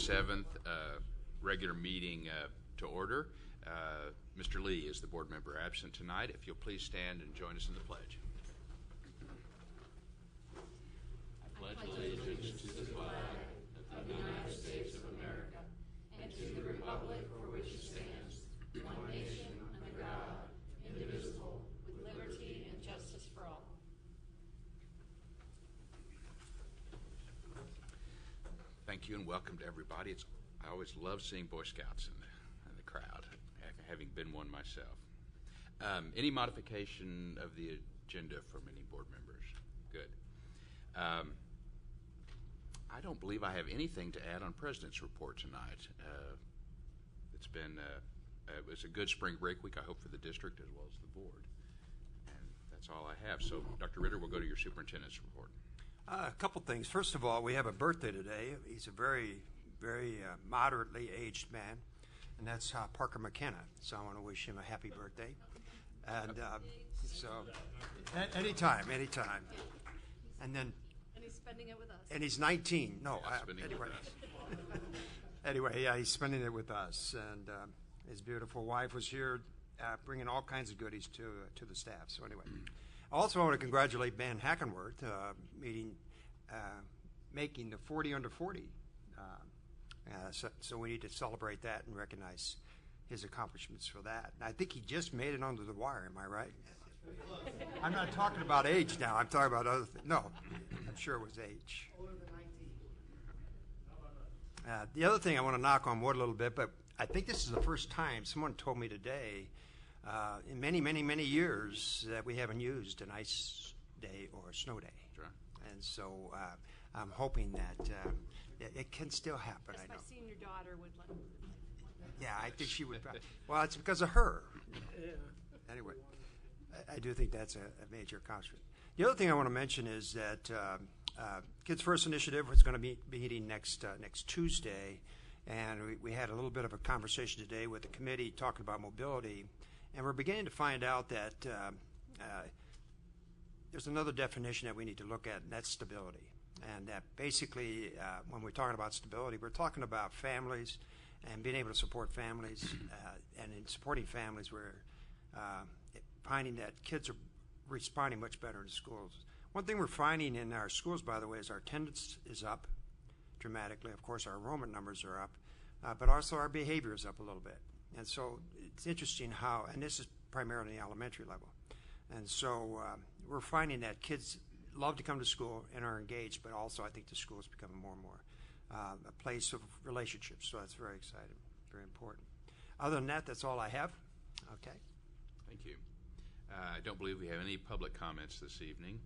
7th regular meeting to order. Mr. Lee is the board member absent tonight. If you'll please stand and join us in the pledge. I pledge allegiance to the flag of the United States of America and to the republic for which it stands, one nation under God, indivisible, with liberty and justice for all. Thank you and welcome to everybody. I always love seeing Boy Scouts in the crowd, having been one myself. Any modification of the agenda from any board members? Good. I don't believe I have anything to add on President's Report tonight. It's been it was a good spring break week, I hope, for the district as well as the board. And that's all I have. So, Dr. Ritter, we'll go to your superintendent's report. A couple things. First of all, we have a birthday today. He's a very, very moderately aged man, and that's Parker McKenna. So I want to wish him a happy birthday. And so, anytime. And then. And he's spending it with us. And he's 19. No, Anyway. Anyway, yeah, he's spending it with us, and his beautiful wife was here, bringing all kinds of goodies to the staff. So anyway. Also, I want to congratulate Ben Hackenworth, making the 40 under 40. So we need to celebrate that and recognize his accomplishments for that. And I think he just made it under the wire. Am I right? I'm not talking about age now. I'm talking about other things. No, I'm sure it was age. Older than 19. The other thing I want to knock on wood a little bit, but I think this is the first time someone told me today in many, many, many years that we haven't used an ice day or a snow day. Sure. And so I'm hoping that it can still happen. Just I know. my senior daughter would let. Yeah, I think she would. Well, it's because of her. Anyway, I do think that's a major accomplishment. The other thing I want to mention is that Kids First Initiative is going to be meeting next Tuesday, and we had a little bit of a conversation today with the committee talking about mobility. And we're beginning to find out that there's another definition that we need to look at, and that's stability. And that basically, when we're talking about stability, we're talking about families and being able to support families. And in supporting families, we're finding that kids are responding much better in schools. One thing we're finding in our schools, by the way, is our attendance is up dramatically. Of course, our enrollment numbers are up, but also our behavior is up a little bit. And so it's interesting how, and this is primarily the elementary level, and so we're finding that kids love to come to school and are engaged, but also I think the school is becoming more and more a place of relationships, so that's very exciting, very important. Other than that, that's all I have. Okay. Thank you. I don't believe we have any public comments this evening.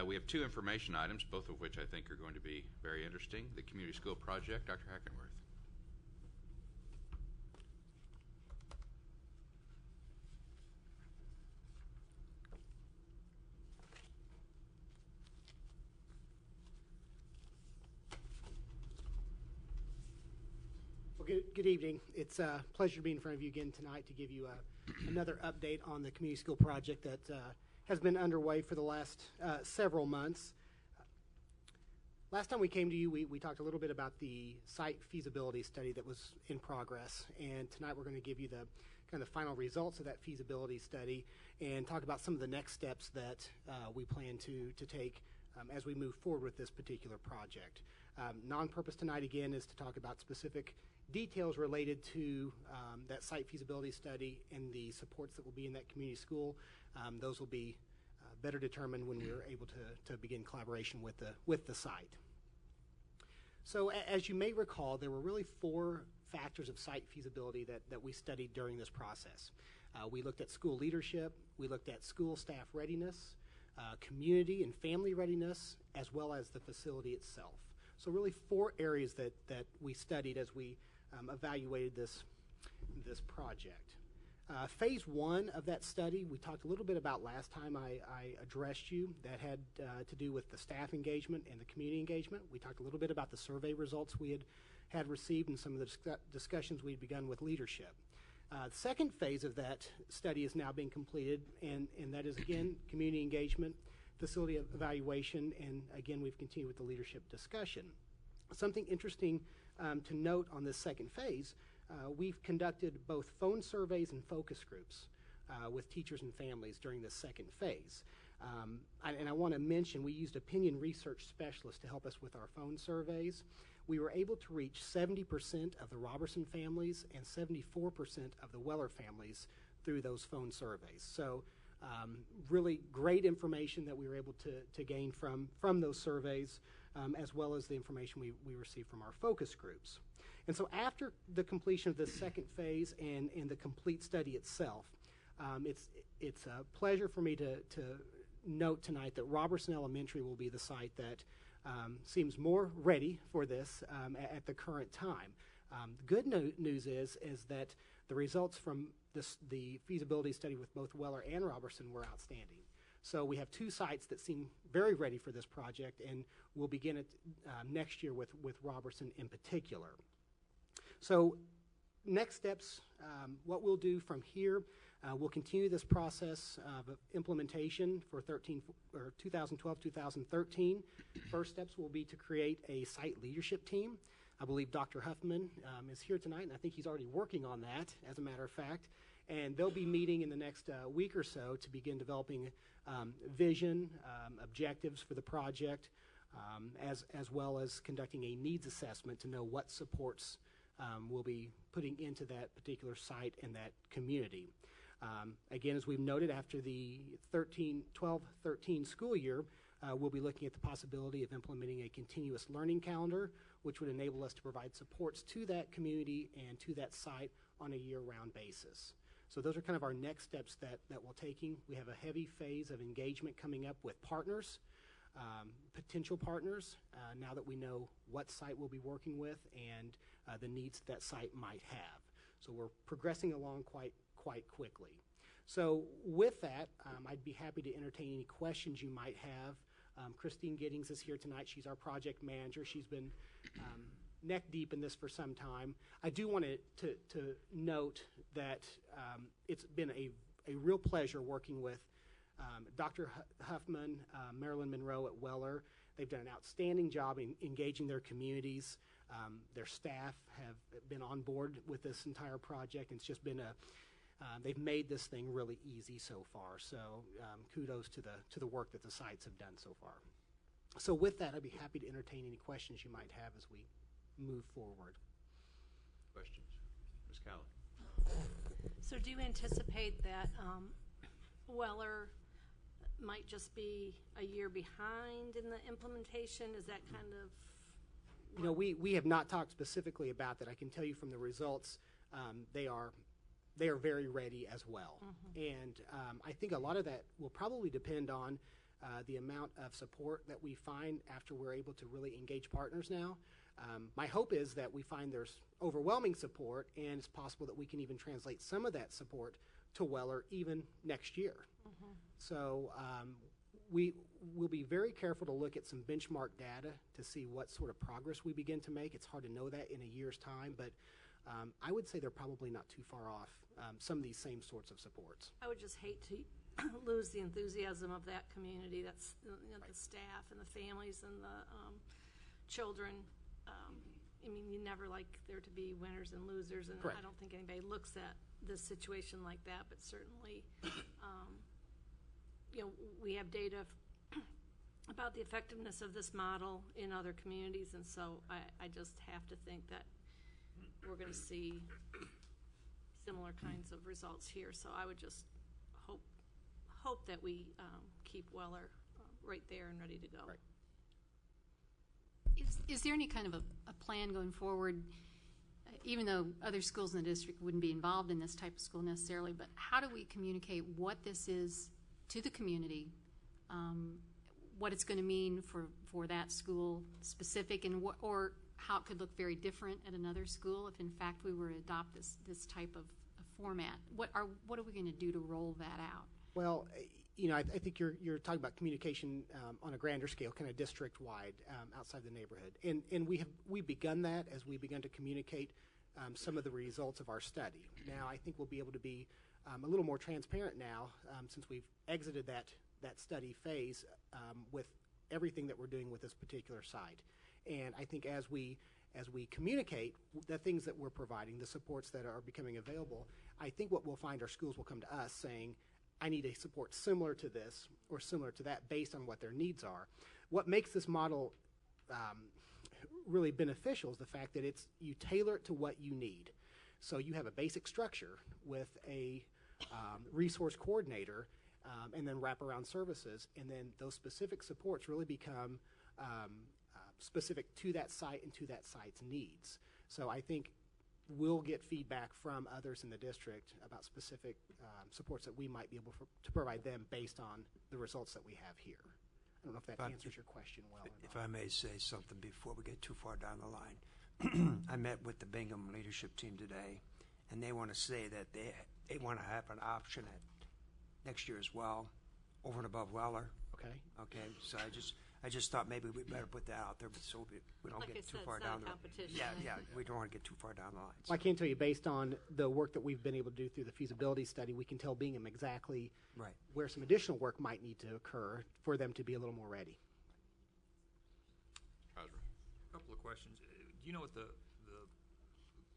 We have two information items, both of which I think are going to be very interesting. The Community School Project, Dr. Hackenworth. Good evening. It's a pleasure to be in front of you again tonight to give you another update on the Community School Project that has been underway for the last several months. Last time we came to you, we talked a little bit about the site feasibility study that was in progress, and tonight we're going to give you the kind of final results of that feasibility study and talk about some of the next steps that we plan to take as we move forward with this particular project. Non-purpose tonight, again, is to talk about specific details related to that site feasibility study and the supports that will be in that community school. Those will be better determined when we're able to begin collaboration with the site. So as you may recall, there were really 4 factors of site feasibility that we studied during this process. We looked at school leadership, we looked at school staff readiness, community and family readiness, as well as the facility itself. So really 4 areas that we studied as we evaluated this project. Phase 1 of that study, we talked a little bit about last time I addressed you. That had to do with the staff engagement and the community engagement. We talked a little bit about the survey results we had received and some of the discussions we'd begun with leadership. The second phase of that study is now being completed, and that is, again, community engagement, facility evaluation, and again, we've continued with the leadership discussion. Something interesting to note on this second phase, we've conducted both phone surveys and focus groups with teachers and families during this second phase. And I want to mention we used opinion research specialists to help us with our phone surveys. We were able to reach 70% of the Robertson families and 74% of the Weller families through those phone surveys. So really great information that we were able to gain from those surveys, as well as the information we received from our focus groups. And so after the completion of the second phase and the complete study itself, it's a pleasure for me to note tonight that Robertson Elementary will be the site that seems more ready for this at the current time. Good news is that the results from the feasibility study with both Weller and Robertson were outstanding. So we have two sites that seem very ready for this project, and we'll begin it next year with Robertson in particular. So next steps, what we'll do from here, we'll continue this process of implementation for 2012-2013. First steps will be to create a site leadership team. I believe Dr. Huffman is here tonight, and I think he's already working on that, as a matter of fact. And they'll be meeting in the next week or so to begin developing vision, objectives for the project, as well as conducting a needs assessment to know what supports we'll be putting into that particular site and that community. Again, as we've noted, after the 12-13 school year, we'll be looking at the possibility of implementing a continuous learning calendar, which would enable us to provide supports to that community and to that site on a year-round basis. So those are kind of our next steps that we're taking. We have a heavy phase of engagement coming up with partners, potential partners, now that we know what site we'll be working with and the needs that site might have. So we're progressing along quite quickly. So with that, I'd be happy to entertain any questions you might have. Christine Giddings is here tonight. She's our project manager. She's been neck deep in this for some time. I do want to note that it's been a real pleasure working with Dr. Huffman, Marilyn Monroe at Weller. They've done an outstanding job in engaging their communities. Their staff have been on board with this entire project. It's just been they've made this thing really easy so far. So kudos to the work that the sites have done so far. So with that, I'd be happy to entertain any questions you might have as we move forward. Questions? Ms. Cowley? So do you anticipate that Weller might just be a year behind in the implementation? Is that kind of... You know, we have not talked specifically about that. I can tell you from the results, they are very ready as well. And I think a lot of that will probably depend on the amount of support that we find after we're able to really engage partners now. My hope is that we find there's overwhelming support, and it's possible that we can even translate some of that support to Weller even next year. So we will be very careful to look at some benchmark data to see what sort of progress we begin to make. It's hard to know that in a year's time, but I would say they're probably not too far off some of these same sorts of supports. I would just hate to lose the enthusiasm of that community. That's Right. the staff and the families and the children. I mean, you never like there to be winners and losers, and Correct. I don't think anybody looks at this situation like that, but certainly, you know, we have data about the effectiveness of this model in other communities, and so I just have to think that we're going to see similar kinds of results here. So I would just hope that we keep Weller right there and ready to go. Right. Is there any kind of a plan going forward, even though other schools in the district wouldn't be involved in this type of school necessarily, but how do we communicate what this is to the community, what it's going to mean for that school specific, and or how it could look very different at another school if in fact we were to adopt this type of format? What are we going to do to roll that out? Well, you know, I think you're talking about communication on a grander scale, kind of district-wide, outside the neighborhood, and we've begun that as we begun to communicate some of the results of our study. Now, I think we'll be able to be a little more transparent now since we've exited that study phase with everything that we're doing with this particular site. And I think as we as we communicate the things that we're providing, the supports that are becoming available, I think what we'll find our schools will come to us saying, I need a support similar to this or similar to that based on what their needs are. What makes this model really beneficial is the fact that you tailor it to what you need. So you have a basic structure with a resource coordinator and then wraparound services, and then those specific supports really become specific to that site and to that site's needs. So I think we'll get feedback from others in the district about specific supports that we might be able to provide them based on the results that we have here. I don't know if that answers your question well or If not. I may say something before we get too far down the line. I met with the Bingham leadership team today, and they want to say that they want to have an option at next year as well, over and above Weller. Okay. Okay, so I just thought maybe we better put that out there so we don't Like I get too said, far it's not down a the competition. Yeah, we don't want to get too far down the line. Well, I can tell you, based on the work that we've been able to do through the feasibility study, we can tell Bingham exactly Right. where some additional work might need to occur for them to be a little more ready. Treasurer. Couple of questions. Do you know what the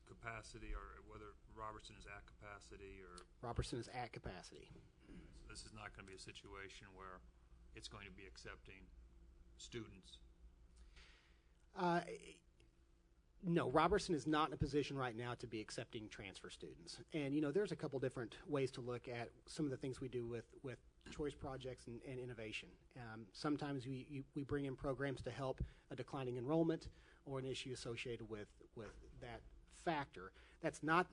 capacity, or whether Robertson is at capacity, or Robertson is at capacity. this is not going to be a situation where it's going to be accepting students? No, Robertson is not in a position right now to be accepting transfer students. And, there's a couple different ways to look at some of the things we do with choice projects and innovation. Sometimes we bring in programs to help a declining enrollment or an issue associated with that factor. That's not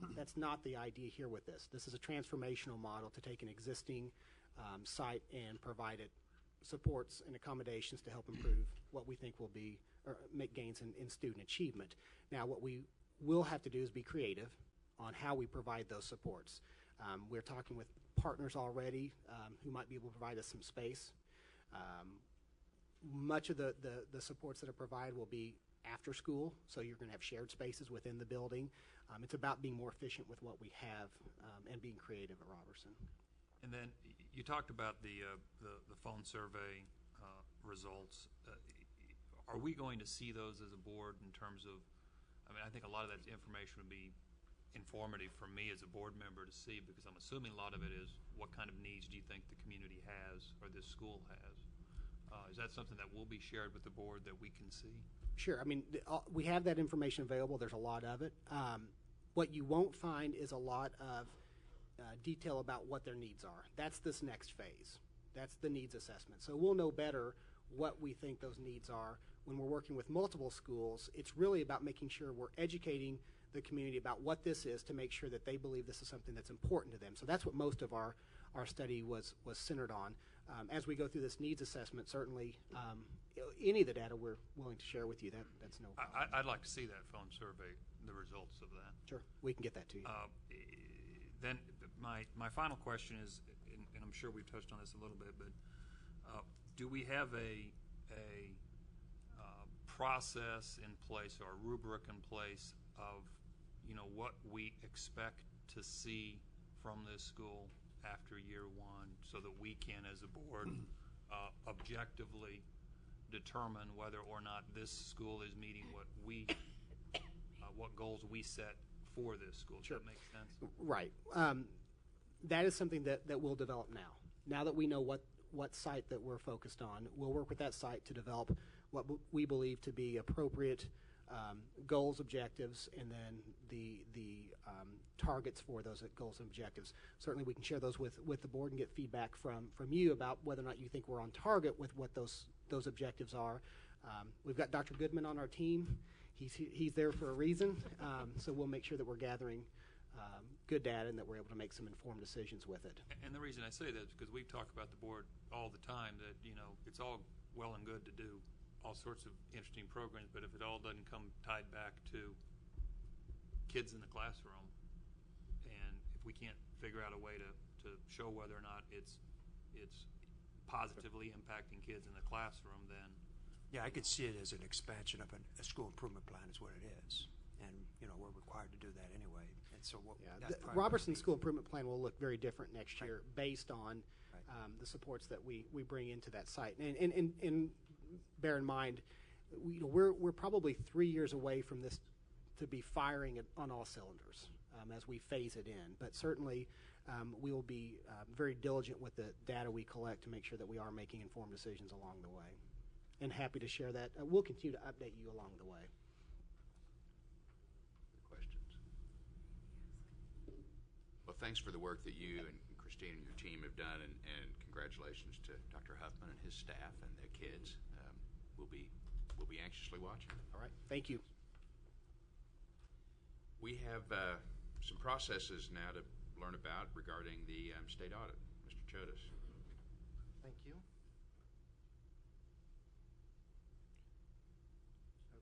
the idea here with this. This is a transformational model to take an existing site and provide it supports and accommodations to help improve what we think will be or make gains in student achievement. Now, what we will have to do is be creative on how we provide those supports. We're talking with partners already who might be able to provide us some space. Much of the supports that are provided will be after school, so you're going to have shared spaces within the building. It's about being more efficient with what we have and being creative at Robertson. And then you talked about the phone survey results. Are we going to see those as a board in terms of, I think a lot of that information would be informative for me as a board member to see, because I'm assuming a lot of it is what kind of needs do you think the community has or this school has? Is that something that will be shared with the board that we can see? Sure. We have that information available. There's a lot of it. What you won't find is a lot of detail about what their needs are. That's this next phase. That's the needs assessment. So we'll know better what we think those needs are. When we're working with multiple schools, it's really about making sure we're educating the community about what this is to make sure that they believe this is something that's important to them. So that's what most of our study was centered on. As we go through this needs assessment, certainly any of the data we're willing to share with you, that's no problem. I'd like to see that phone survey, the results of that. Sure, we can get that to you. Then my final question is, and I'm sure we've touched on this a little bit, but do we have a process in place or a rubric in place of what we expect to see from this school after year one, so that we can, as a board, objectively determine whether or not this school is meeting what goals we set for this school? Does that make sense? Right. That is something that we'll develop now. Now that we know what site that we're focused on, we'll work with that site to develop what we believe to be appropriate goals, objectives, and then the targets for those goals and objectives. Certainly we can share those with the board and get feedback from you about whether or not you think we're on target with what those objectives are. We've got Dr. Goodman on our team. He's there for a reason, so we'll make sure that we're gathering good data and that we're able to make some informed decisions with it. And the reason I say that is because we talk about the board all the time that, it's all well and good to do all sorts of interesting programs, but if it all doesn't come tied back to kids in the classroom, and if we can't figure out a way to show whether or not it's positively impacting kids in the classroom, then Yeah, I could see it as an expansion of a school improvement plan is what it is. And, we're required to do that anyway. And so The Robertson School Improvement Plan will look very different next year based on Right. the supports that we bring into that site. And bear in mind, we're probably 3 years away from this to be firing it on all cylinders as we phase it in. But certainly, we will be very diligent with the data we collect to make sure that we are making informed decisions along the way. And happy to share that. We'll continue to update you along the way. Questions? Well, thanks for the work that you and Christine and your team have done, and congratulations to Dr. Huffman and his staff and the kids. We'll be anxiously watching. All right. Thank you. We have some processes now to learn about regarding the state audit. Mr. Chodas. Thank you.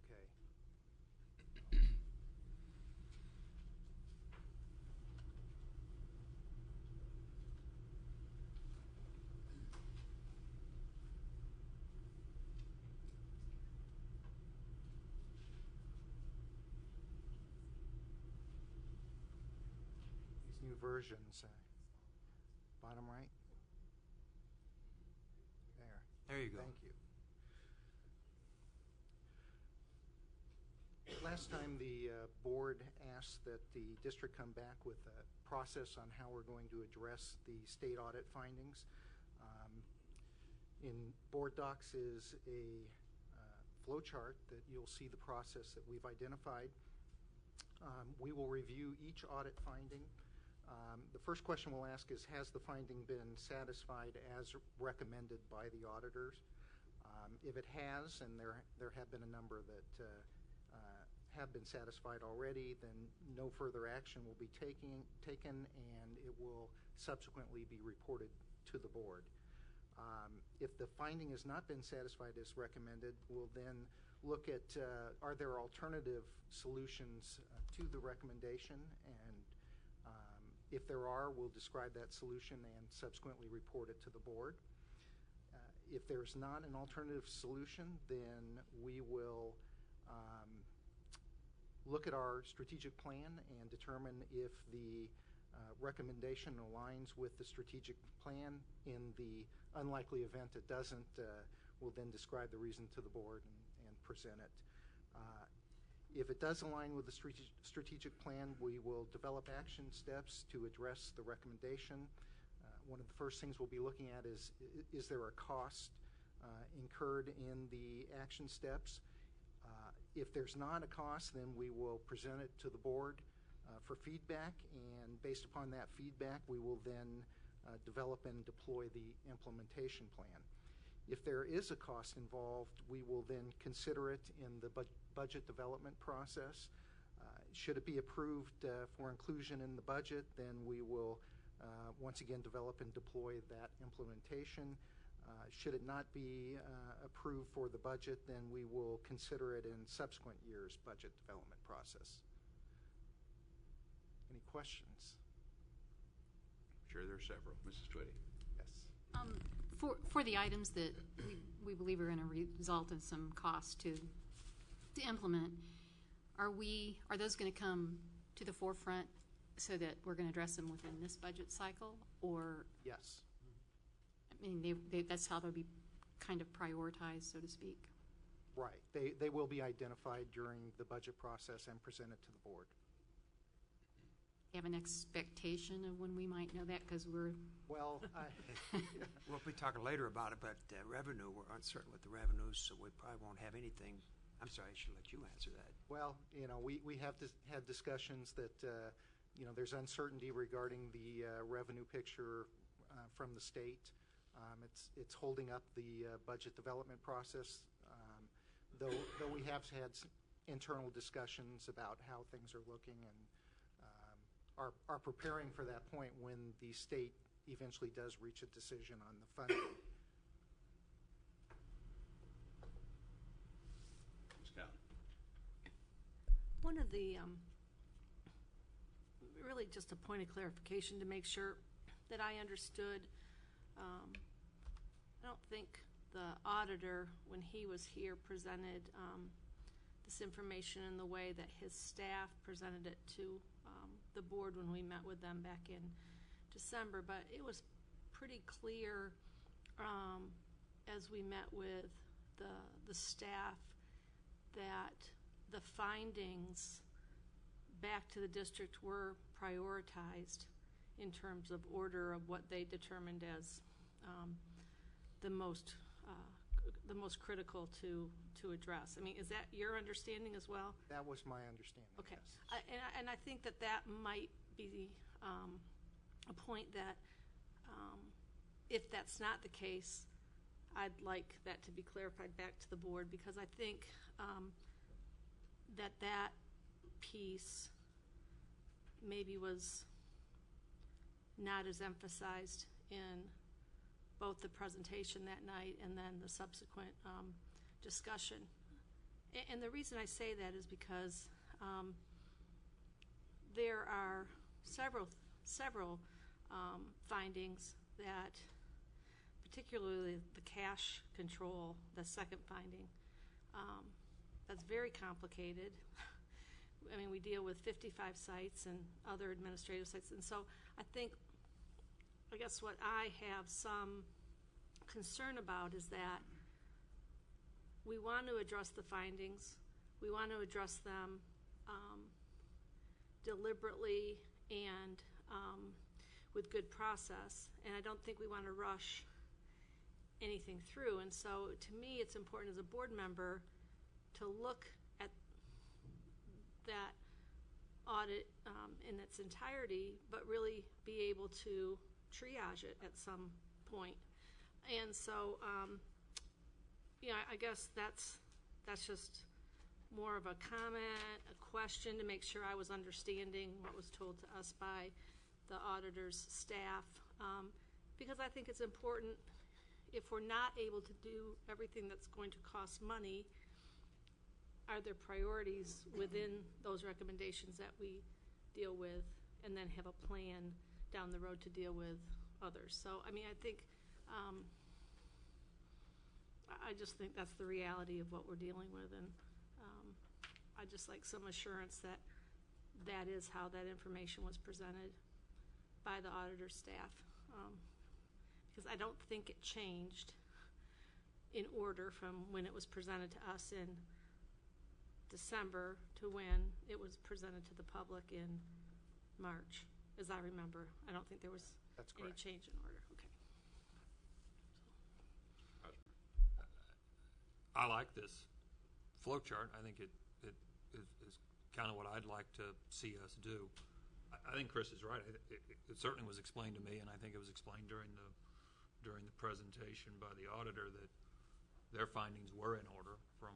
Okay. These new versions, bottom right. There. There you go. Thank you. Last time the board asked that the district come back with a process on how we're going to address the state audit findings. In board docs is a flow chart that you'll see the process that we've identified. We will review each audit finding. The first question we'll ask is, has the finding been satisfied as recommended by the auditors? If it has, and there have been a number that have been satisfied already, then no further action will be taken, and it will subsequently be reported to the board. If the finding has not been satisfied as recommended, we'll then look at are there alternative solutions to the recommendation, and if there are, we'll describe that solution and subsequently report it to the board. If there's not an alternative solution, then we will look at our strategic plan and determine if the recommendation aligns with the strategic plan. In the unlikely event it doesn't, we'll then describe the reason to the board and present it. If it does align with the strategic plan, we will develop action steps to address the recommendation. One of the first things we'll be looking at is there a cost incurred in the action steps? If there's not a cost, then we will present it to the board for feedback, and based upon that feedback, we will then develop and deploy the implementation plan. If there is a cost involved, we will then consider it in the budget development process. Should it be approved for inclusion in the budget, then we will once again develop and deploy that implementation. Should it not be approved for the budget, then we will consider it in subsequent years' budget development process. Any questions? I'm sure there are several. Mrs. Twitty. Yes. For the items that we believe are going to result in some cost to implement, are those going to come to the forefront so that we're going to address them within this budget cycle, or? Yes. I mean, that's how they'll be kind of prioritized, so to speak. Right. They will be identified during the budget process and presented to the board. You have an expectation of when we might know that, because we're... Well, We'll be talking later about it, but revenue, we're uncertain with the revenues, so we probably won't have anything. I'm sorry, I should let you answer that. well, we have had discussions that, there's uncertainty regarding the revenue picture from the state. It's holding up the budget development process, though we have had internal discussions about how things are looking, and are preparing for that point when the state eventually does reach a decision on the funding. Ms. Cowan. One of the, really just a point of clarification to make sure that I understood. I don't think the auditor, when he was here, presented this information in the way that his staff presented it to the board when we met with them back in December, but it was pretty clear as we met with the staff that the findings back to the district were prioritized in terms of order of what they determined as the most critical to address. I mean, is that your understanding as well? That was my understanding. Okay. Yes. And I think that might be a point that if that's not the case, I'd like that to be clarified back to the board, because I think that piece maybe was not as emphasized in both the presentation that night and then the subsequent discussion. And the reason I say that is because there are several findings that, particularly the cash control, the second finding, that's very complicated. I mean, we deal with 55 sites and other administrative sites, and so I guess what I have some concern about is that we want to address the findings. We want to address them deliberately and with good process, and I don't think we want to rush anything through. And so to me, it's important as a board member to look at that audit in its entirety, but really be able to triage it at some point. And so, I guess that's just more of a comment, a question to make sure I was understanding what was told to us by the auditor's staff, because I think it's important, if we're not able to do everything that's going to cost money, are there priorities within those recommendations that we deal with, and then have a plan down the road to deal with others. So, I mean, I think, I just think that's the reality of what we're dealing with, and I'd just like some assurance that that is how that information was presented by the auditor's staff, because I don't think it changed in order from when it was presented to us in December to when it was presented to the public in March, as I remember. I don't think there was That's any correct. change in order. Okay. I like this flow chart. I think it is kind of what I'd like to see us do. I think Chris is right. It certainly was explained to me, and I think it was explained during the presentation by the auditor, that their findings were in order from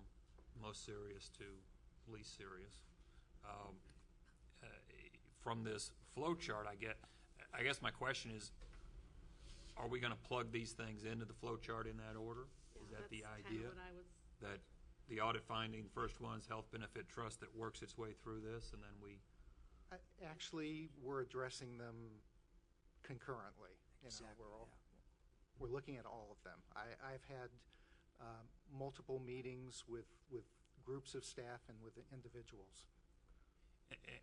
most serious to least serious. From this flow chart, I guess my question is, are we going to plug these things into the flow chart in that order? Yeah, Is that the that's idea? Kind of what I was. That the audit finding, first one is health benefit trust that works its way through this, and then we. Actually, we're addressing them concurrently. Exactly, We're looking at all of them. I've had multiple meetings with groups of staff and with individuals.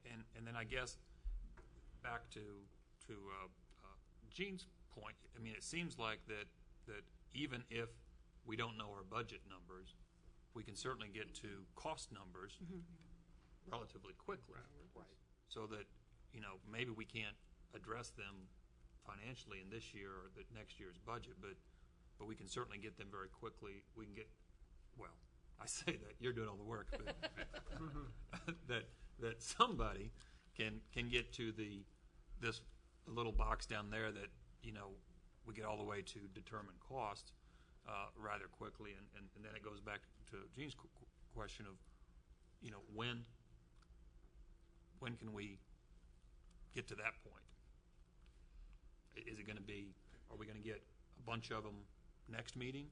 And then I guess back to Gene's point. I mean, it seems like that even if we don't know our budget numbers, we can certainly get to cost numbers relatively quickly. Right. So that maybe we can't address them financially in this year or the next year's budget, but we can certainly get them very quickly. We can get, well, I say that you're doing all the work, but that somebody can get to this little box down there that we get all the way to determine cost rather quickly, and then it goes back to Gene's question of when can we get to that point? Is it going to be? Are we going to get a bunch of them next meeting,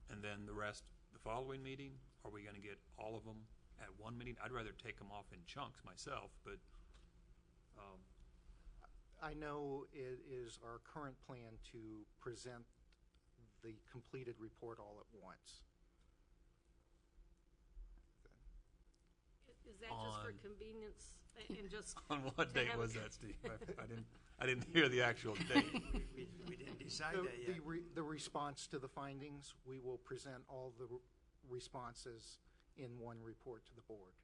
and then the rest the following meeting? Are we going to get all of them at one meeting? I'd rather take them off in chunks myself, but. I know it is our current plan to present the completed report all at once. Is that just for On- convenience and just? On what to date have was a- that, Steve? I didn't hear the actual date. We didn't decide The, that yet. the response to the findings, we will present all the responses in one report to the board.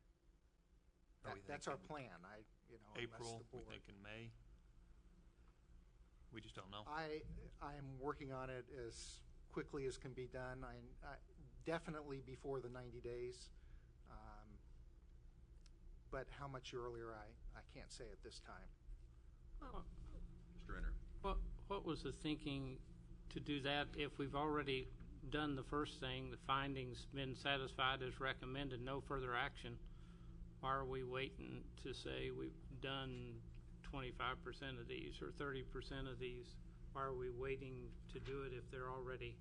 Are we That's our thinking plan. Unless April, the we board. think in May? We just don't know. I'm working on it as quickly as can be done. I definitely before the 90 days. But how much earlier, I can't say at this time. Mr. Renner. What was the thinking to do that if we've already done the first thing, the findings been satisfied as recommended, no further action? Why are we waiting to say we've done 25% of these or 30% of these? Why are we waiting to do it if they're already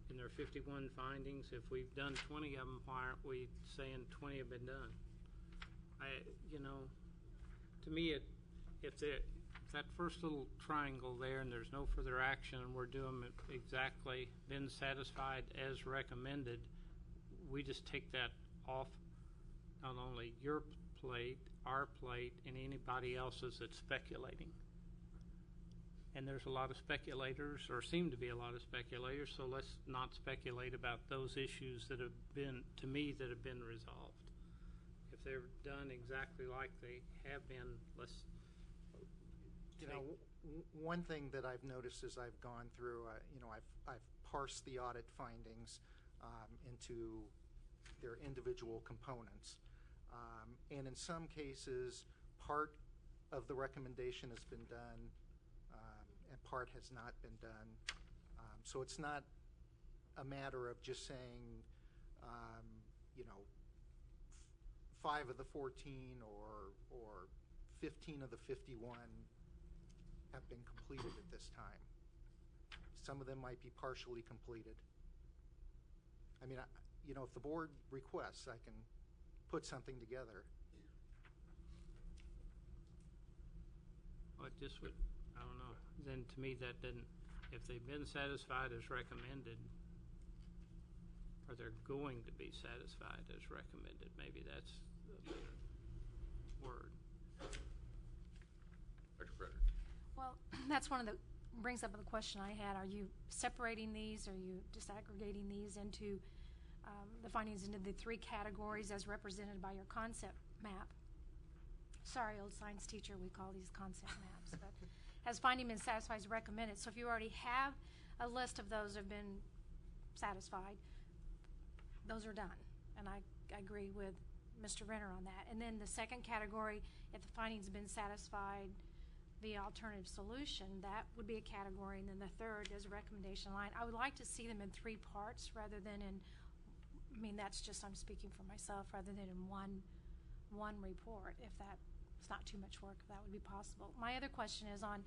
in their 51 findings? If we've done 20 of them, why aren't we saying 20 have been done? To me, if that first little triangle there and there's no further action and we're doing it exactly, been satisfied as recommended, we just take that off not only your plate, our plate, and anybody else's that's speculating. And there's a lot of speculators, or seem to be a lot of speculators, so let's not speculate about those issues that have been, to me, that have been resolved. If they're done exactly like they have been, let's One thing that I've noticed as I've gone through, I've parsed the audit findings into their individual components. And in some cases, part of the recommendation has been done and part has not been done. So it's not a matter of just saying, 5 of the 14 or 15 of the 51 have been completed at this time. Some of them might be partially completed. I mean, if the board requests, I can put something together. Well, it just would, I don't know. Then to me, that didn't, if they've been satisfied as recommended, or they're going to be satisfied as recommended, maybe that's a better word. Dr. Frederick. Well, that's one of the, brings up the question I had. Are you separating these? Are you disaggregating these into the findings into the 3 categories as represented by your concept map? Sorry, old science teacher, we call these concept maps. But has finding been satisfied as recommended? So if you already have a list of those have been satisfied, those are done. And I agree with Mr. Renner on that. And then the second category, if the findings have been satisfied via alternative solution, that would be a category. And then the third is a recommendation line. I would like to see them in 3 parts rather than in, I mean, that's just, I'm speaking for myself, rather than in one report. If that's not too much work, that would be possible. My other question is on,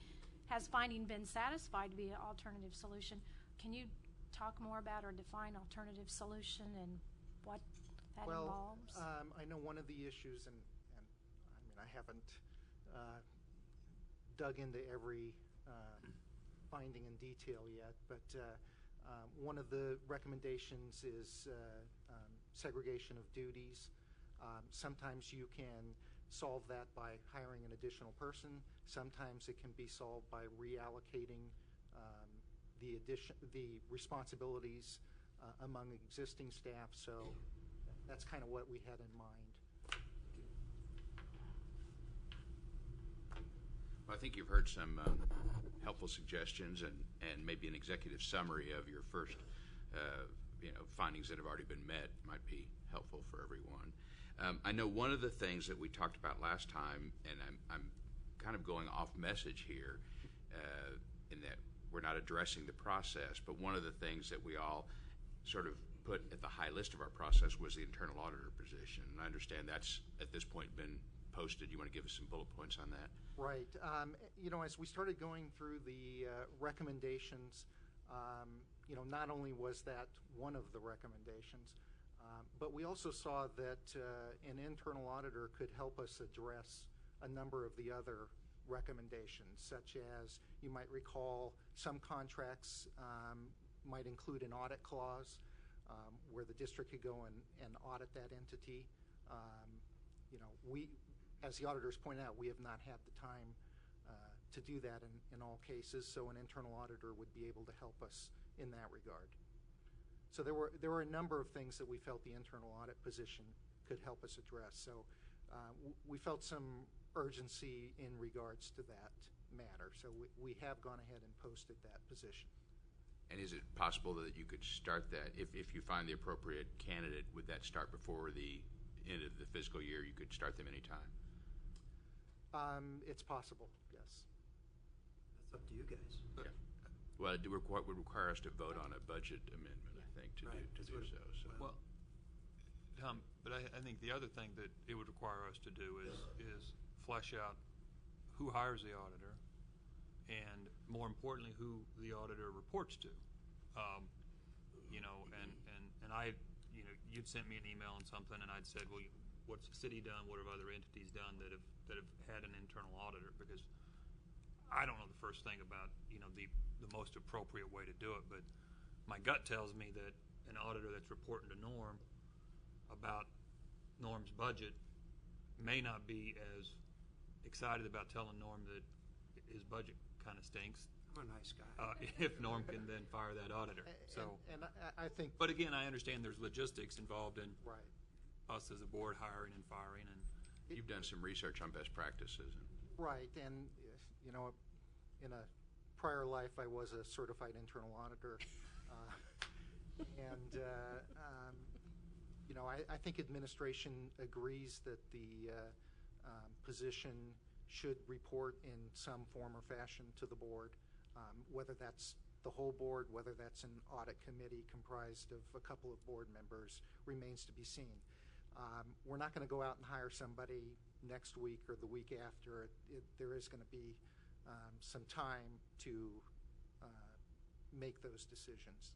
has finding been satisfied via alternative solution? Can you talk more about or define alternative solution and what that involves? I know one of the issues, and I mean, I haven't dug into every finding in detail yet, but one of the recommendations is segregation of duties. Sometimes you can solve that by hiring an additional person. Sometimes it can be solved by reallocating the responsibilities among existing staff. So that's kind of what we had in mind. Well, I think you've heard some helpful suggestions and maybe an executive summary of your first findings that have already been met might be helpful for everyone. I know one of the things that we talked about last time, and I'm kind of going off message here in that we're not addressing the process, but one of the things that we all sort of put at the high list of our process was the internal auditor position. And I understand that's at this point been posted. You want to give us some bullet points on that? Right. As we started going through the recommendations, not only was that one of the recommendations, but we also saw that an internal auditor could help us address a number of the other recommendations, such as, you might recall, some contracts might include an audit clause where the district could go and audit that entity. We, as the auditors pointed out, we have not had the time to do that in all cases, so an internal auditor would be able to help us in that regard. So there were a number of things that we felt the internal audit position could help us address. So we felt some urgency in regards to that matter. So we have gone ahead and posted that position. And is it possible that you could start that, if you find the appropriate candidate, would that start before the end of the fiscal year? You could start them anytime? It's possible, yes. That's up to you guys. Yeah. Well, it would require us to vote on a budget amendment, I think, to Right. do so. Well, Tom, but I think the other thing that it would require us to do is flesh out who hires the auditor, and more importantly, who the auditor reports to. You know, and I, you know, you'd sent me an email on something, and I'd said, well, what's the city done? What have other entities done that have had an internal auditor? Because I don't know the first thing about, you know, the most appropriate way to do it, but my gut tells me that an auditor that's reporting to Norm about Norm's budget may not be as excited about telling Norm that his budget kind of stinks. I'm a nice guy. If Norm can then fire that auditor. So, And I think, but again, I understand there's logistics involved in right. us as a board hiring and firing, and You've done some research on best practices. Right, and, you know, in a prior life, I was a certified internal auditor. You know, I think administration agrees that the position should report in some form or fashion to the board, whether that's the whole board, whether that's an audit committee comprised of a couple of board members, remains to be seen. We're not going to go out and hire somebody next week or the week after. There is going to be some time to make those decisions.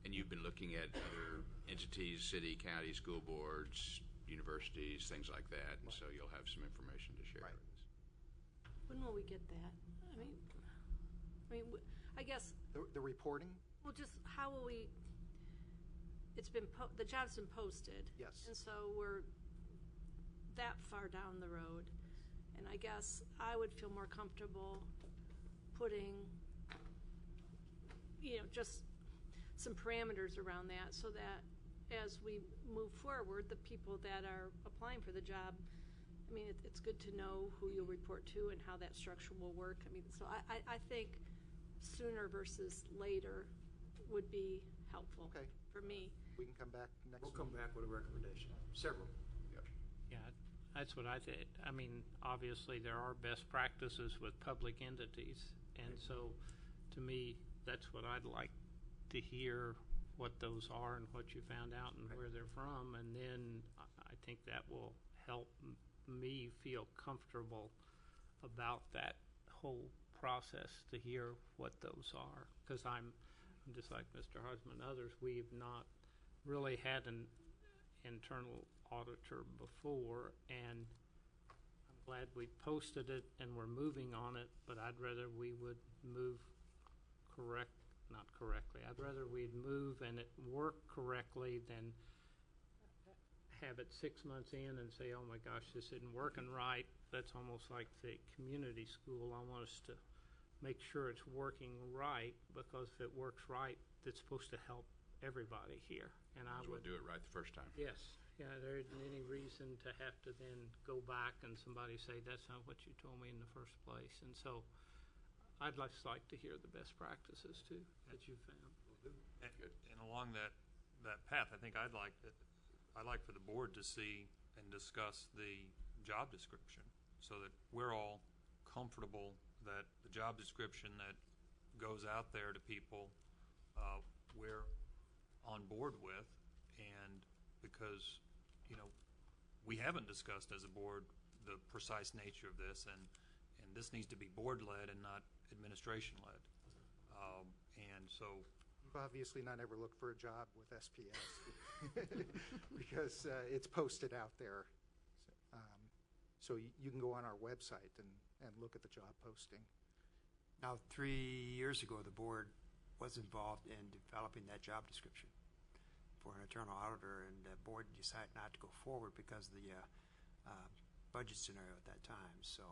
And you've been looking at other entities, city, county, school boards, universities, things like that, and so you'll have some information to share Right. with us. When will we get that? I guess, The reporting? well, just how will we, it's been, the job's been posted. Yes. And so we're that far down the road. And I guess I would feel more comfortable putting, you know, just some parameters around that so that as we move forward, the people that are applying for the job, I mean, it's good to know who you'll report to and how that structure will work. I mean, so I think sooner versus later would be helpful Okay. for me. We can come back next We'll week. come back with a recommendation, several. Yeah, that's what I think. I mean, obviously, there are best practices with public entities, and so, to me, that's what I'd like to hear, what those are and what you found out and where they're from, and then I think that will help me feel comfortable about that whole process, to hear what those are, because I'm just like Mr. Husman and others, we've not really had an internal auditor before, and I'm glad we posted it and we're moving on it, but I'd rather we would move not correctly. I'd rather we'd move and it work correctly than have it 6 months in and say, oh my gosh, this isn't working right. That's almost like the community school. I want us to make sure it's working right, because if it works right, it's supposed to help everybody here. And I Might as well would, do it right the first time. yes, yeah, there isn't any reason to have to then go back and somebody say, that's not what you told me in the first place. And so I'd just like to hear the best practices too that you found. and along that path, I think I'd like for the board to see and discuss the job description, so that we're all comfortable that the job description that goes out there to people, we're on board with. And because, you know, we haven't discussed as a board the precise nature of this, and this needs to be board-led and not administration-led. And so, You've obviously not ever looked for a job with SPS because it's posted out there. So you can go on our website and look at the job posting. Now, 3 years ago, the board was involved in developing that job description for an internal auditor, and the board decided not to go forward because of the budget scenario at that time. So,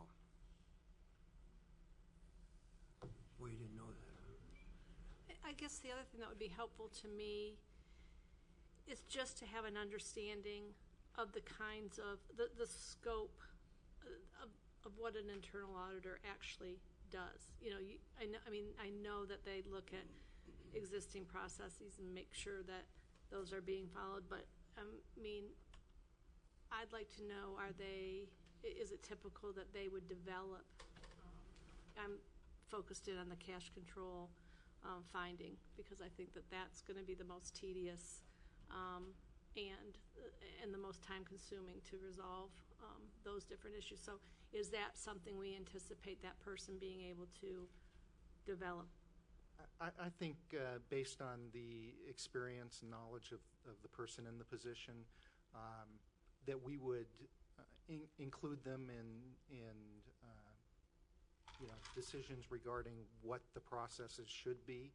well, you didn't know that. I guess the other thing that would be helpful to me is just to have an understanding of the kinds of, the scope of what an internal auditor actually does. You know, I know that they look at existing processes and make sure that those are being followed, but I mean, I'd like to know, is it typical that they would develop, I'm focused in on the cash control finding, because I think that that's going to be the most tedious and the most time consuming to resolve those different issues. So is that something we anticipate that person being able to develop? I think based on the experience and knowledge of the person in the position, that we would include them in decisions regarding what the processes should be.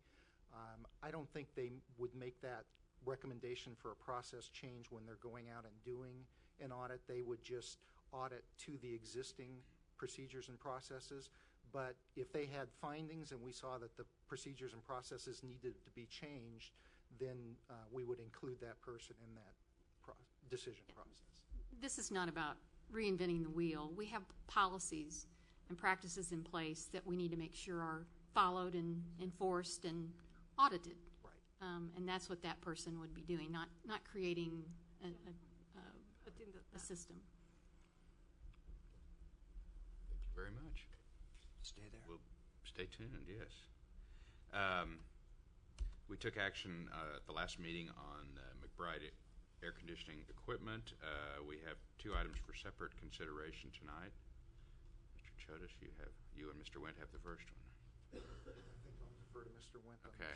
I don't think they would make that recommendation for a process change when they're going out and doing an audit. They would just audit to the existing procedures and processes. But if they had findings and we saw that the procedures and processes needed to be changed, then we would include that person in that decision process. This is not about reinventing the wheel. We have policies and practices in place that we need to make sure are followed and enforced and audited. Right. And that's what that person would be doing, not creating a system. Thank you very much. Stay there. We'll stay tuned, yes. We took action at the last meeting on McBride air conditioning equipment. We have 2 items for separate consideration tonight. Mr. Chodas, you and Mr. Wendt have the first one. I think I'll defer to Mr. Wendt. Okay.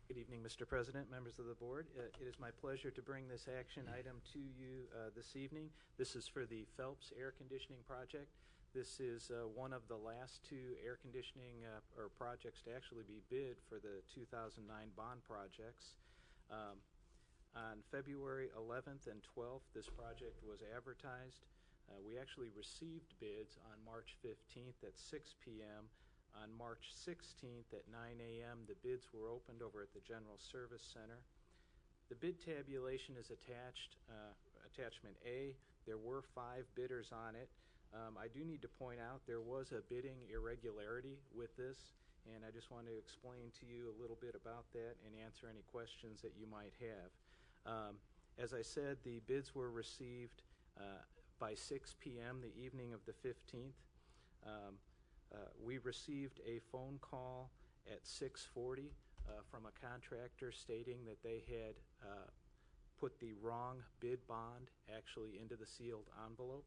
Good evening, Mr. President, members of the board. It is my pleasure to bring this action item to you this evening. This is for the Phelps Air Conditioning Project. This is one of the last 2 air conditioning or projects to actually be bid for the 2009 bond projects. On February 11th and 12th, this project was advertised. We actually received bids on March 15th at 6 p.m. On March 16th at 9 a.m., the bids were opened over at the General Service Center. The bid tabulation is attached, attachment A. There were 5 bidders on it. I do need to point out there was a bidding irregularity with this, and I just want to explain to you a little bit about that and answer any questions that you might have. As I said, the bids were received by 6 p.m. the evening of the 15th. We received a phone call at 6:40 from a contractor stating that they had put the wrong bid bond actually into the sealed envelope.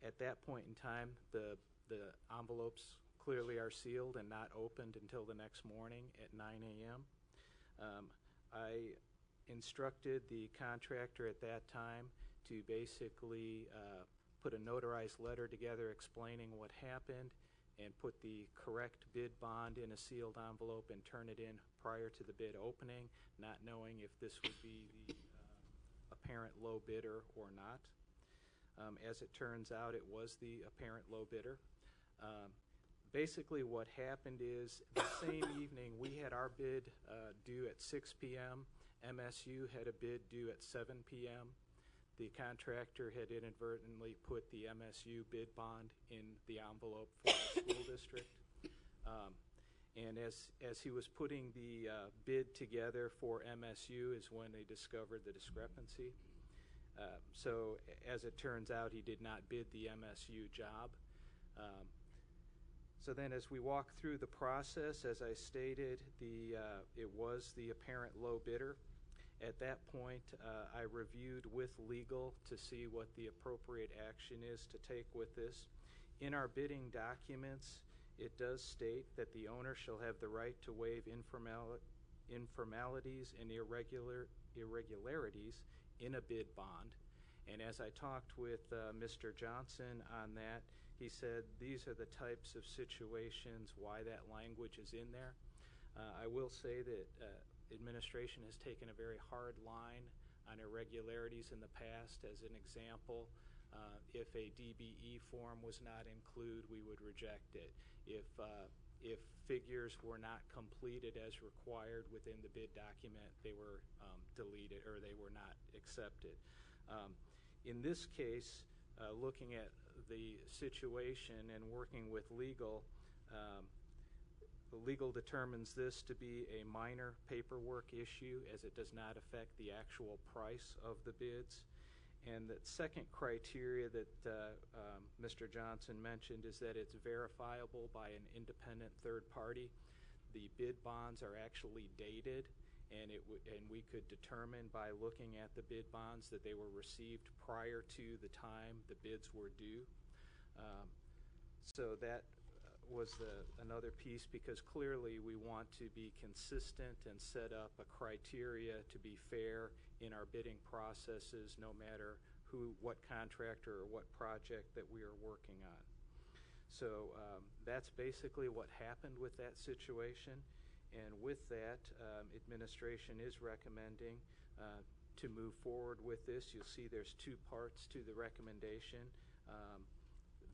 At that point in time, the envelopes clearly are sealed and not opened until the next morning at 9 a.m. I instructed the contractor at that time to basically put a notarized letter together explaining what happened and put the correct bid bond in a sealed envelope and turn it in prior to the bid opening, not knowing if this would be the apparent low bidder or not. As it turns out, it was the apparent low bidder. Basically what happened is the same evening we had our bid due at 6 p.m. MSU had a bid due at 7 p.m. The contractor had inadvertently put the MSU bid bond in the envelope for the school district. And as he was putting the bid together for MSU is when they discovered the discrepancy. So as it turns out, he did not bid the MSU job. So then as we walk through the process, as I stated, it was the apparent low bidder. At that point, I reviewed with legal to see what the appropriate action is to take with this. In our bidding documents, it does state that the owner shall have the right to waive informalities and irregularities in a bid bond. And as I talked with Mr. Johnson on that, he said these are the types of situations why that language is in there. I will say that administration has taken a very hard line on irregularities in the past. As an example, if a DBE form was not included, we would reject it. If figures were not completed as required within the bid document, they were deleted or they were not accepted. In this case, looking at the situation and working with legal, legal determines this to be a minor paperwork issue as it does not affect the actual price of the bids. And the second criteria that Mr. Johnson mentioned is that it's verifiable by an independent third party. The bid bonds are actually dated, and we could determine by looking at the bid bonds that they were received prior to the time the bids were due. So that was another piece, because clearly we want to be consistent and set up a criteria to be fair in our bidding processes, no matter what contractor or what project that we are working on. So that's basically what happened with that situation. And with that, administration is recommending to move forward with this. You'll see there's two parts to the recommendation.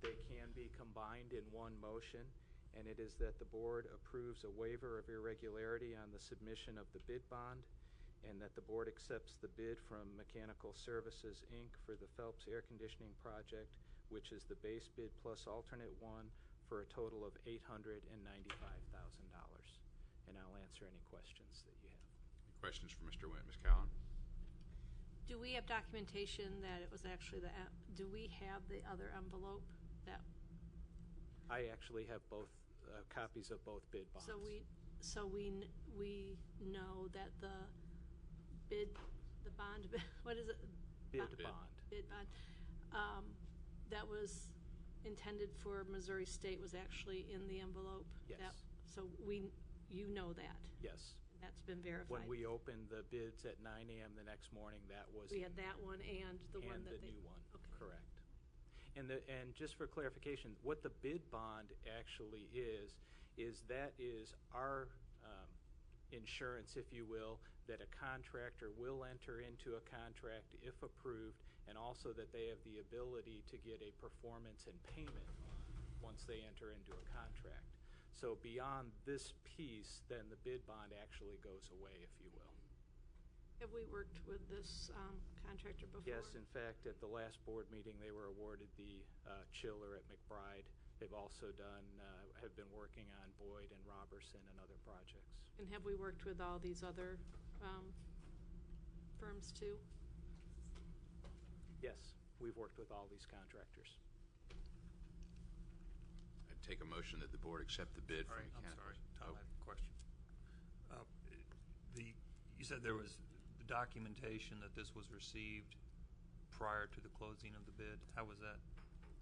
They can be combined in one motion, and it is that the board approves a waiver of irregularity on the submission of the bid bond, and that the board accepts the bid from Mechanical Services, Inc. for the Phelps Air Conditioning Project, which is the base bid plus alternate one, for a total of $895,000. And I'll answer any questions that you have. Any questions for Mr. Wendt? Ms. Cowan? Do we have documentation that it was actually do we have the other envelope that? I actually have both copies of both bid bonds. So we know that the bond, what is it? Bid bond. Bid bond, that was intended for Missouri State was actually in the envelope? Yes. So you know that? Yes. That's been verified? When we opened the bids at 9 a.m. the next morning, that was... We had that one and the one that the they... new one, Okay. correct. And just for clarification, what the bid bond actually is that is our insurance, if you will, that a contractor will enter into a contract if approved, and also that they have the ability to get a performance and payment bond once they enter into a contract. So beyond this piece, then the bid bond actually goes away, if you will. Have we worked with this contractor before? Yes, in fact, at the last board meeting, they were awarded the chiller at McBride. They've also have been working on Boyd and Robertson and other projects. And have we worked with all these other firms too? Yes, we've worked with all these contractors. I'd take a motion that the board accept the bid All from right, I'm Mechanical. sorry, Tom, I have a question. You said there was the documentation that this was received prior to the closing of the bid. How was that?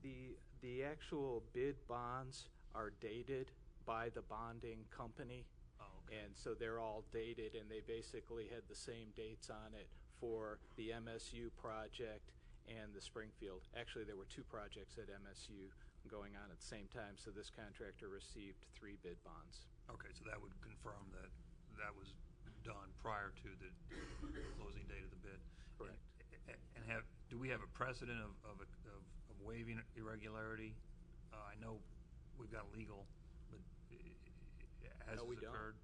The actual bid bonds are dated by the bonding company. Oh, okay. And so they're all dated, and they basically had the same dates on it for the MSU project and the Springfield. Actually, there were two projects at MSU going on at the same time, so this contractor received 3 bid bonds. Okay, so that would confirm that that was done prior to the closing date of the bid. Correct. And do we have a precedent of waiving irregularity? I know we've got legal, but has No, we this don't. occurred?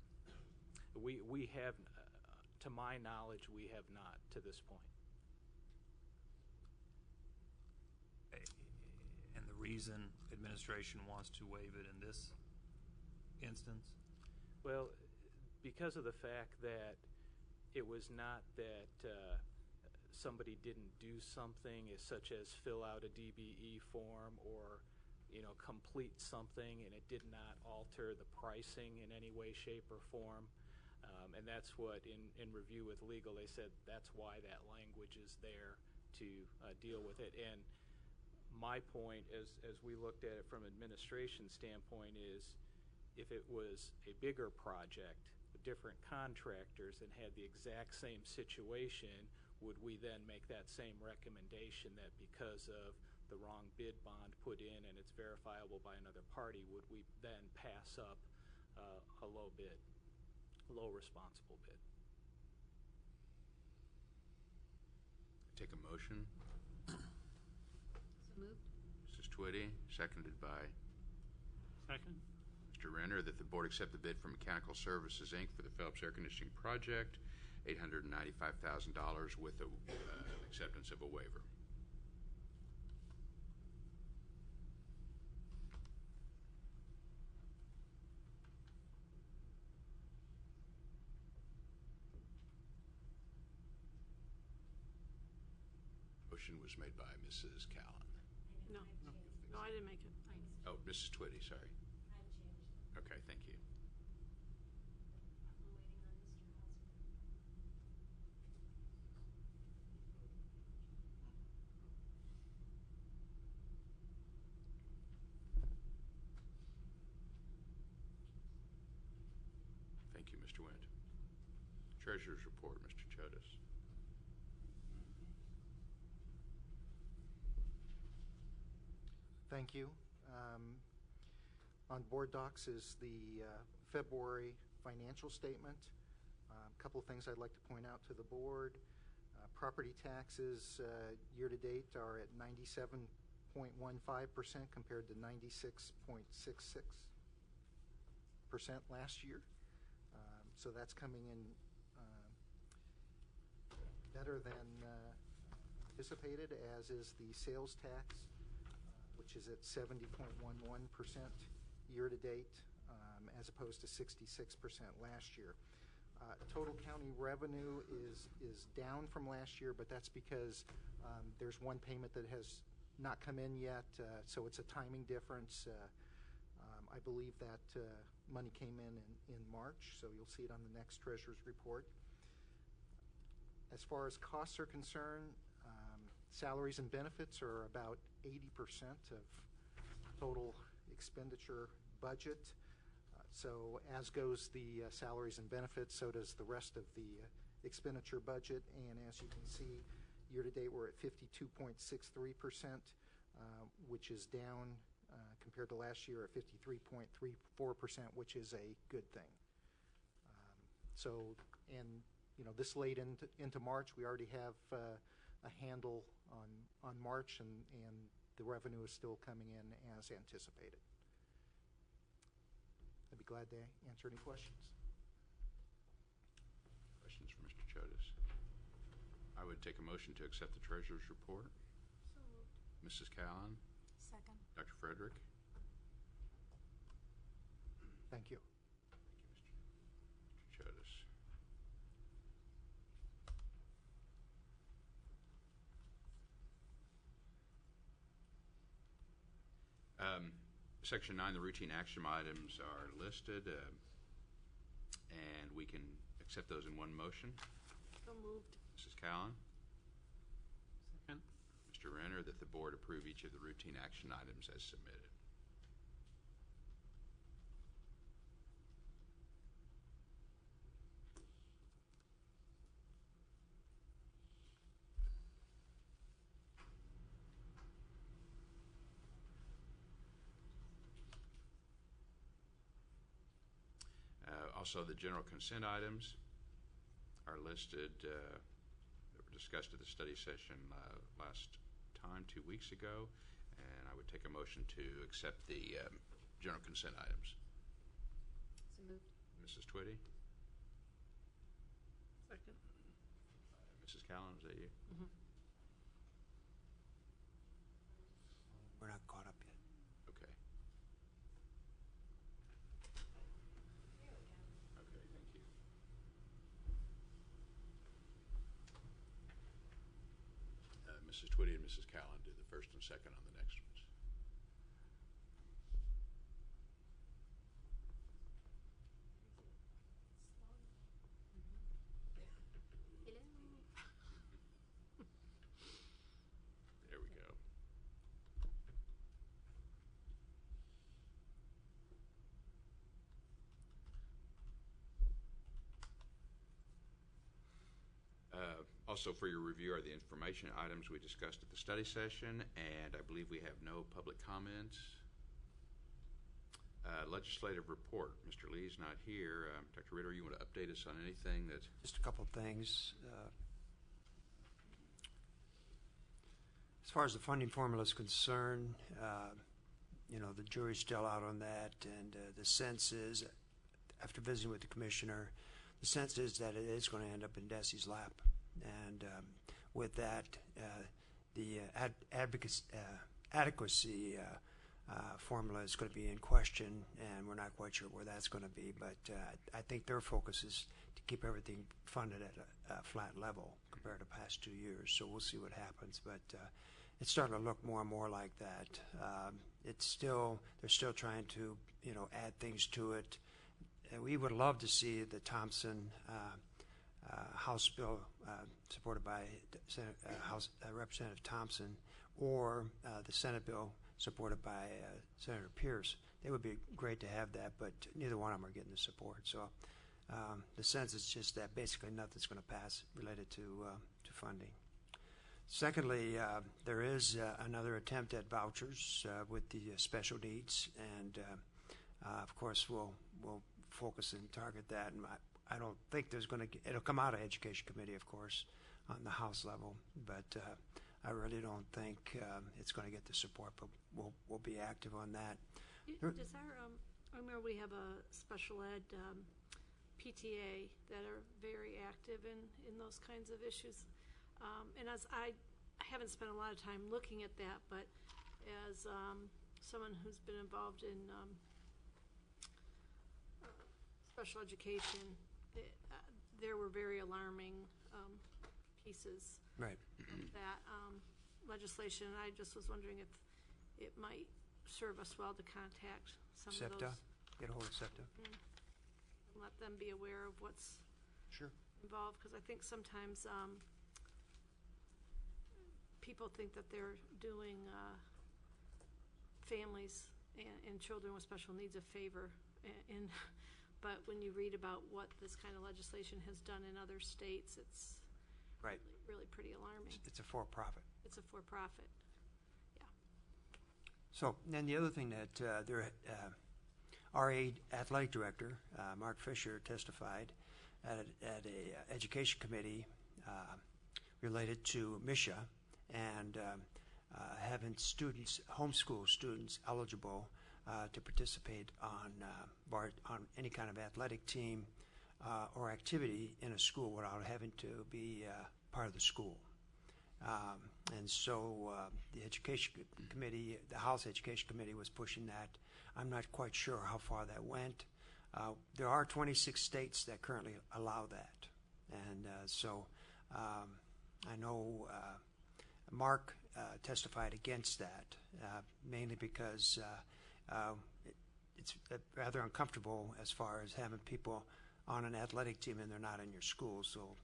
We have, to my knowledge, we have not to this point. And the reason administration wants to waive it in this instance? Well, because of the fact that it was not that somebody didn't do something, such as fill out a DBE form or complete something, and it did not alter the pricing in any way, shape, or form. And that's what, in review with legal, they said that's why that language is there to deal with it. And my point, as we looked at it from administration standpoint, is if it was a bigger project, different contractors, and had the exact same situation, would we then make that same recommendation that because of the wrong bid bond put in and it's verifiable by another party, would we then pass up a low bid, low responsible bid? take a motion. So moved. Mrs. Twitty, seconded by Second? Mr. Renner, that the board accept the bid from Mechanical Services, Inc. for the Phelps Air Conditioning Project, $895,000 with the acceptance of a waiver. Motion was made by Mrs. Callan. No, no, I didn't make it. Oh, Mrs. Twitty, sorry. Okay, thank you. Thank you, Mr. Wendt. Treasurer's report, Mr. Chodas. Thank you. On board docs is the February financial statement. A couple of things I'd like to point out to the board. Property taxes year-to-date are at 97.15% compared to 96.66% last year. So that's coming in better than anticipated, as is the sales tax, which is at 70.11% year-to-date, as opposed to 66% last year. Total county revenue is down from last year, but that's because there's one payment that has not come in yet, so it's a timing difference. I believe that money came in March, so you'll see it on the next treasurer's report. As far as costs are concerned, salaries and benefits are about 80% of total expenditure budget. So as goes the salaries and benefits, so does the rest of the expenditure budget. And as you can see, year-to-date we're at 52.63%, which is down compared to last year at 53.34%, which is a good thing. This late into March, we already have a handle on March, and the revenue is still coming in as anticipated. I'd be glad to answer any questions. Questions for Mr. Chodas? I would take a motion to accept the treasurer's report. So moved. Mrs. Callan, Second. Dr. Frederick. Thank you. Thank you, Mr. Chodas. Section 9, the routine action items are listed, and we can accept those in one motion. So moved. Mrs. Callan, Second? Mr. Renner, that the board approve each of the routine action items as submitted. Also, the general consent items are listed that were discussed at the study session last time, 2 weeks ago, and I would take a motion to accept the general consent items. So moved. Mrs. Twitty? Second. Mrs. Callan, is that you? Mm-hmm. We're not caught up yet. Okay. Okay, thank you. Mrs. Twitty and Mrs. Callan do the first and second on the next ones. There we go. Also for your review are the information items we discussed at the study session, and I believe we have no public comments. Legislative report. Mr. Lee's not here. Dr. Ritter, you want to update us on anything that... Just a couple of things. As far as the funding formula is concerned, the jury's still out on that, and the sense is, after visiting with the commissioner, the sense is that it is going to end up in DESE's lap. And with that, the adequacy formula is going to be in question, and we're not quite sure where that's going to be. But I think their focus is to keep everything funded at a flat level compared to past 2 years. So we'll see what happens. But it's starting to look more and more like that. They're still trying to add things to it. We would love to see the Thompson House bill supported by Representative Thompson, or the Senate bill supported by Senator Pierce. They would be great to have that, but neither one of them are getting the support. So the sense is just that basically nothing's going to pass related to funding. Secondly, there is another attempt at vouchers with the special needs, and of course we'll focus and target that. And I don't think it'll come out of Education Committee, of course, on the House level, but I really don't think it's going to get the support, but we'll be active on that. Does I remember we have a special ed PTA that are very active in those kinds of issues. And as I haven't spent a lot of time looking at that, but as someone who's been involved in special education, there were very alarming pieces Right. of that legislation. And I just was wondering if it might serve us well to contact some of SEPTA, those. get a hold of SEPTA. And let them be aware of what's Sure. involved, because I think sometimes people think that they're doing families and children with special needs a favor, but when you read about what this kind of legislation has done in other states, it's Right. really pretty alarming. It's a for-profit. It's a for-profit. So then the other thing that our athletic director, Mark Fisher, testified at a education committee related to MISHA and having students, homeschool students, eligible to participate on any kind of athletic team or activity in a school without having to be part of the school. And so the education committee, the House Education Committee, was pushing that. I'm not quite sure how far that went. There are 26 states that currently allow that. And so I know Mark testified against that, mainly because it's rather uncomfortable as far as having people on an athletic team and they're not in your school. So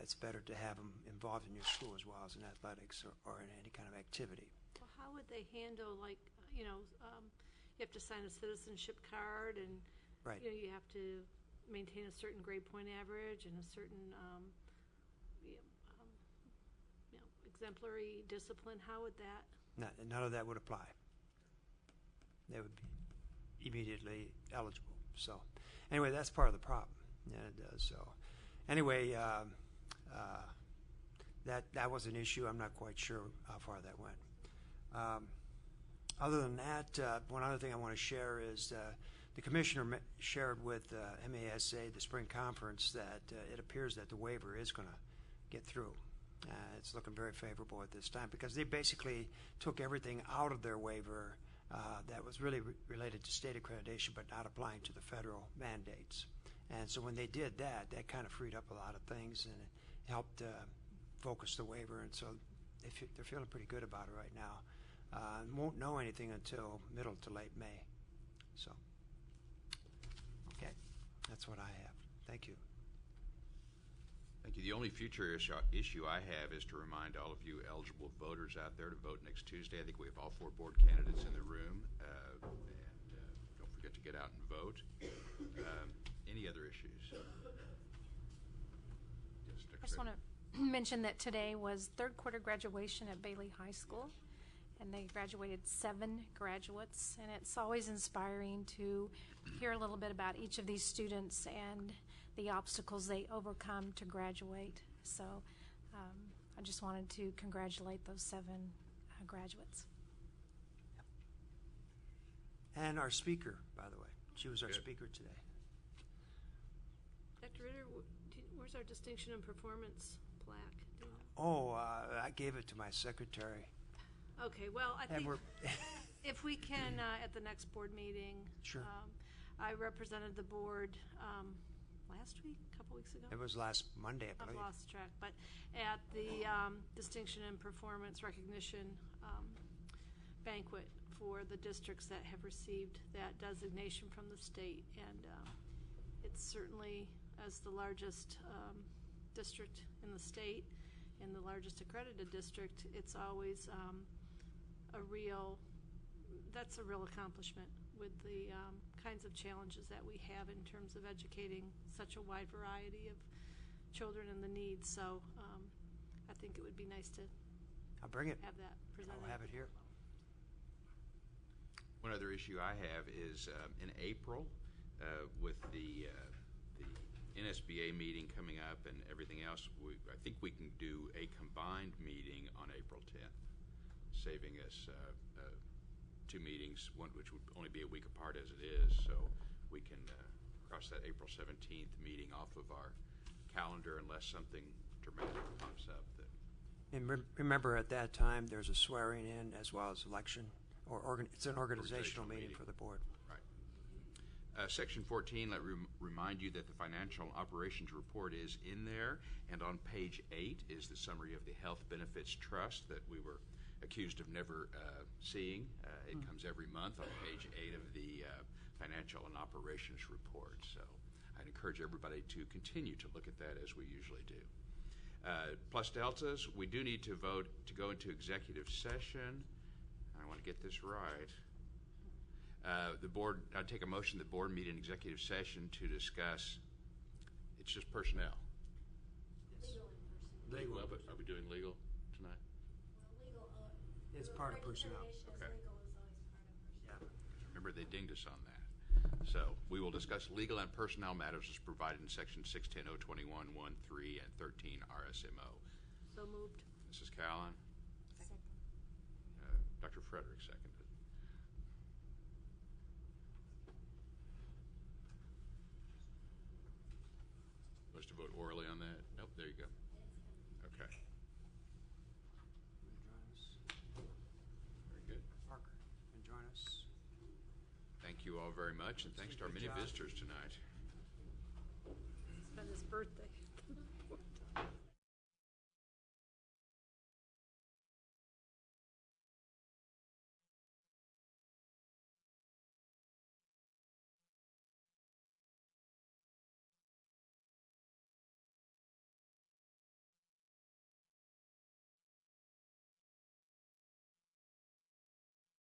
it's better to have them involved in your school as well as in athletics or in any kind of activity. Well, how would they handle, like, you have to sign a citizenship card, and Right. you have to maintain a certain grade point average and a certain exemplary discipline? How would that? None of that would apply. They would be immediately eligible. So anyway, that's part of the problem. Yeah, it does. So anyway, that was an issue. I'm not quite sure how far that went. Other than that, one other thing I want to share is the commissioner shared with MASA, the spring conference, that it appears that the waiver is going to get through. It's looking very favorable at this time because they basically took everything out of their waiver that was really related to state accreditation but not applying to the federal mandates. And so when they did that, that kind of freed up a lot of things and it helped focus the waiver. And so they're feeling pretty good about it right now. Won't know anything until middle to late May. So, okay, that's what I have. Thank you. Thank you. The only future issue I have is to remind all of you eligible voters out there to vote next Tuesday. I think we have all 4 board candidates in the room. Don't forget to get out and vote. Any other issues? Yes, I just want to mention that today was third quarter graduation at Bailey High School, and they graduated 7 graduates, and it's always inspiring to hear a little bit about each of these students and the obstacles they overcome to graduate. So I just wanted to congratulate those 7 graduates. And our speaker, by the way. She was our Good. speaker today. Dr. Ritter, where's our distinction and performance plaque? Do you know? Oh, I gave it to my secretary. Okay, well, I And think we're, if we can, at the next board meeting. Sure. I represented the board last week, a couple weeks ago. it was last Monday, I I've believe. lost track, but at the distinction and performance recognition banquet for the districts that have received that designation from the state. And it's certainly, as the largest district in the state and the largest accredited district, it's always that's a real accomplishment with the kinds of challenges that we have in terms of educating such a wide variety of children and the needs. So I think it would be nice to I'll bring it. have that presented. I'll have it here. One other issue I have is in April, with the NSBA meeting coming up and everything else, I think we can do a combined meeting on April 10th, saving us 2 meetings, one which would only be a week apart as it is, so we can cross that April 17th meeting off of our calendar unless something dramatic pops up. And remember, at that time, there's a swearing in as well as election, or it's an organizational meeting for the board. Right. Section 14, let me remind you that the financial operations report is in there, and on page 8 is the summary of the Health Benefits Trust that we were accused of never seeing. It comes every month on page 8 of the financial and operations report. So I'd encourage everybody to continue to look at that as we usually do. Plus deltas, we do need to vote to go into executive session. I want to get this right. The board, I'd take a motion that board meet in executive session to discuss, it's just personnel. Legal, but are we doing legal tonight? It's part of personnel. Okay. Remember, they dinged us on that. So we will discuss legal and personnel matters as provided in section 610-021, 1, 3, and 13 RSMO. So moved. Mrs. Callan? Dr. Frederick seconded. Supposed to vote orally on that? Nope, there you go. Okay. Very good. Parker, and join us. Thank you all very much, and thanks to our Good many job. visitors tonight. It's been his birthday.